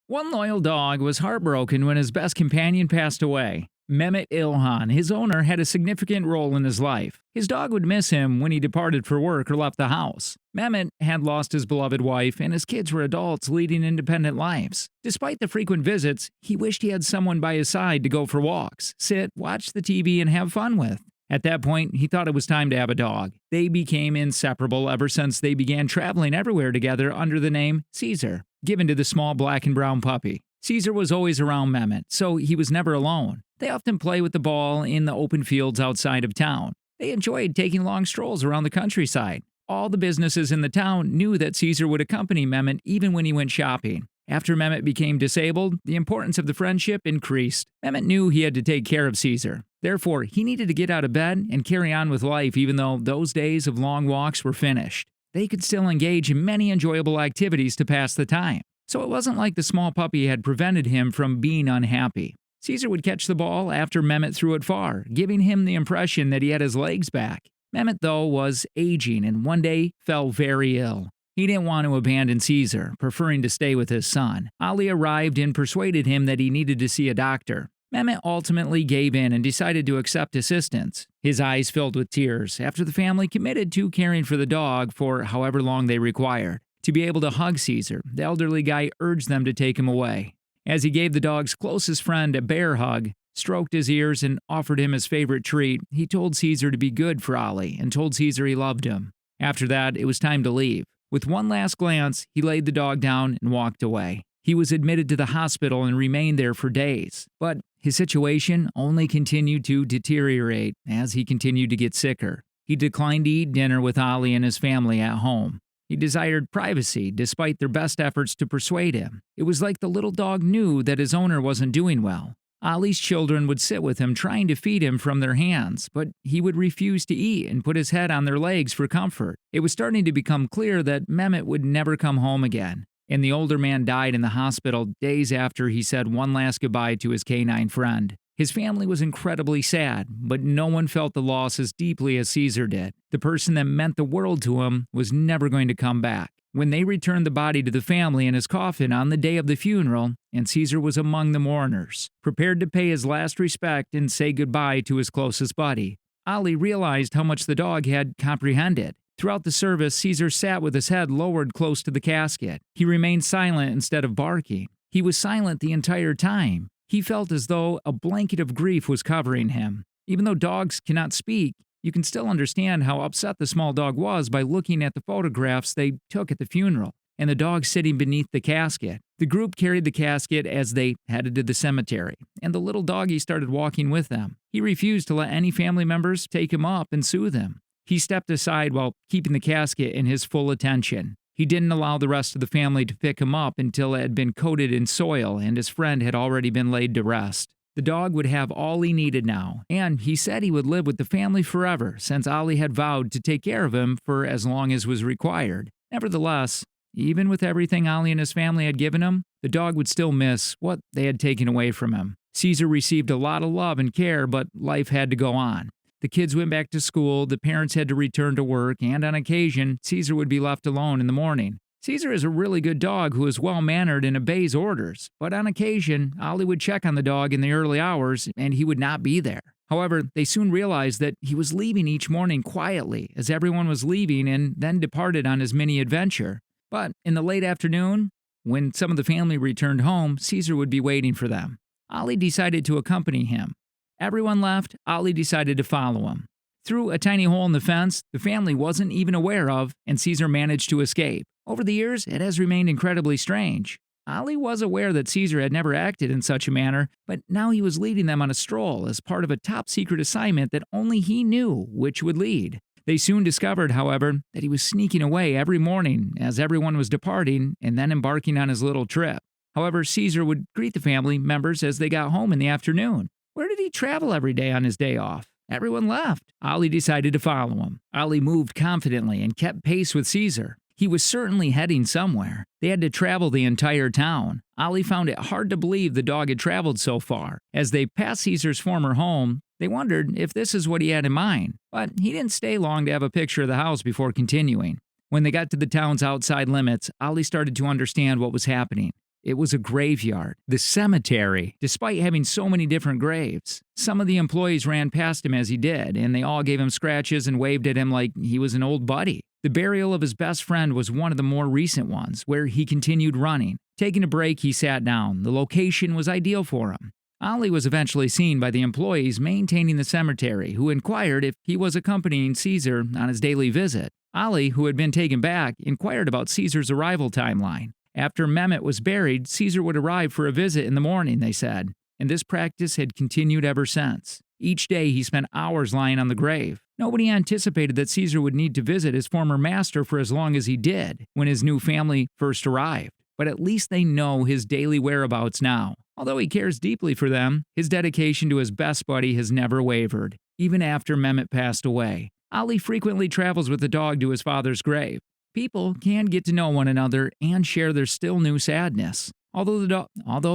One loyal dog was heartbroken when his best companion passed away. Mehmet Ilhan, his owner, had a significant role in his life. His dog would miss him when he departed for work or left the house. Mehmet had lost his beloved wife, and his kids were adults leading independent lives. Despite the frequent visits, he wished he had someone by his side to go for walks, sit, watch the TV, and have fun with. At that point, he thought it was time to have a dog. They became inseparable ever since they began traveling everywhere together under the name Caesar, given to the small black and brown puppy. Caesar was always around Mehmet, so he was never alone. They often play with the ball in the open fields outside of town. They enjoyed taking long strolls around the countryside. All the businesses in the town knew that Caesar would accompany Mehmet even when he went shopping. After Mehmet became disabled, the importance of the friendship increased. Mehmet knew he had to take care of Caesar. Therefore, he needed to get out of bed and carry on with life even though those days of long walks were finished. They could still engage in many enjoyable activities to pass the time. So it wasn't like the small puppy had prevented him from being unhappy. Caesar would catch the ball after Mehmet threw it far, giving him the impression that he had his legs back. Mehmet, though, was aging and one day fell very ill. He didn't want to abandon Caesar, preferring to stay with his son. Ali arrived and persuaded him that he needed to see a doctor. Mehmet ultimately gave in and decided to accept assistance. His eyes filled with tears after the family committed to caring for the dog for however long they required. To be able to hug Caesar, the elderly guy urged them to take him away. As he gave the dog's closest friend a bear hug, stroked his ears, and offered him his favorite treat, he told Caesar to be good for Ali and told Caesar he loved him. After that, it was time to leave. With one last glance, he laid the dog down and walked away. He was admitted to the hospital and remained there for days, but his situation only continued to deteriorate as he continued to get sicker. He declined to eat dinner with Ali and his family at home. He desired privacy despite their best efforts to persuade him. It was like the little dog knew that his owner wasn't doing well. Ali's children would sit with him trying to feed him from their hands, but he would refuse to eat and put his head on their legs for comfort. It was starting to become clear that Mehmet would never come home again, and the older man died in the hospital days after he said one last goodbye to his canine friend. His family was incredibly sad, but no one felt the loss as deeply as Caesar did. The person that meant the world to him was never going to come back. When they returned the body to the family in his coffin on the day of the funeral, and Caesar was among the mourners, prepared to pay his last respect and say goodbye to his closest buddy, Ali realized how much the dog had comprehended. Throughout the service, Caesar sat with his head lowered close to the casket. He remained silent instead of barking. He was silent the entire time. He felt as though a blanket of grief was covering him. Even though dogs cannot speak, you can still understand how upset the small dog was by looking at the photographs they took at the funeral, and the dog sitting beneath the casket. The group carried the casket as they headed to the cemetery, and the little doggy started walking with them. He refused to let any family members take him up and soothe him. He stepped aside while keeping the casket in his full attention. He didn't allow the rest of the family to pick him up until it had been coated in soil and his friend had already been laid to rest. The dog would have all he needed now, and he said he would live with the family forever since Ali had vowed to take care of him for as long as was required. Nevertheless, even with everything Ali and his family had given him, the dog would still miss what they had taken away from him. Caesar received a lot of love and care, but life had to go on. The kids went back to school, the parents had to return to work, and on occasion, Caesar would be left alone in the morning. Caesar is a really good dog who is well-mannered and obeys orders, but on occasion, Ali would check on the dog in the early hours, and he would not be there. However, they soon realized that he was leaving each morning quietly as everyone was leaving and then departed on his mini adventure. But in the late afternoon, when some of the family returned home, Caesar would be waiting for them. Ali decided to accompany him. Everyone left, Ali decided to follow him. Through a tiny hole in the fence the family wasn't even aware of, and Caesar managed to escape. Over the years, it has remained incredibly strange. Ali was aware that Caesar had never acted in such a manner, but now he was leading them on a stroll as part of a top-secret assignment that only he knew which would lead. They soon discovered, however, that he was sneaking away every morning as everyone was departing and then embarking on his little trip. However, Caesar would greet the family members as they got home in the afternoon. Where did he travel every day on his day off? Everyone left. Ali decided to follow him. Ali moved confidently and kept pace with Caesar. He was certainly heading somewhere. They had to travel the entire town. Ali found it hard to believe the dog had traveled so far. As they passed Caesar's former home, they wondered if this is what he had in mind. But he didn't stay long to have a picture of the house before continuing. When they got to the town's outside limits, Ali started to understand what was happening. It was a graveyard, the cemetery, despite having so many different graves. Some of the employees ran past him as he did, and they all gave him scratches and waved at him like he was an old buddy. The burial of his best friend was one of the more recent ones, where he continued running. Taking a break, he sat down. The location was ideal for him. Ollie was eventually seen by the employees maintaining the cemetery, who inquired if he was accompanying Caesar on his daily visit. Ollie, who had been taken back, inquired about Caesar's arrival timeline. After Mehmet was buried, Caesar would arrive for a visit in the morning, they said, and this practice had continued ever since. Each day he spent hours lying on the grave. Nobody anticipated that Caesar would need to visit his former master for as long as he did when his new family first arrived. But at least they know his daily whereabouts now. Although he cares deeply for them, his dedication to his best buddy has never wavered, even after Mehmet passed away. Ollie frequently travels with the dog to his father's grave. People can get to know one another and share their still new sadness. Although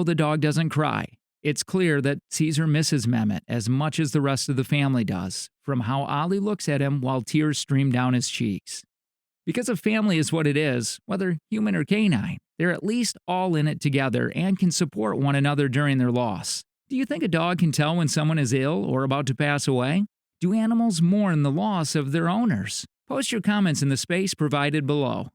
the dog doesn't cry, it's clear that Caesar misses Mehmet as much as the rest of the family does, from how Ollie looks at him while tears stream down his cheeks. Because a family is what it is, whether human or canine, they're at least all in it together and can support one another during their loss. Do you think a dog can tell when someone is ill or about to pass away? Do animals mourn the loss of their owners? Post your comments in the space provided below.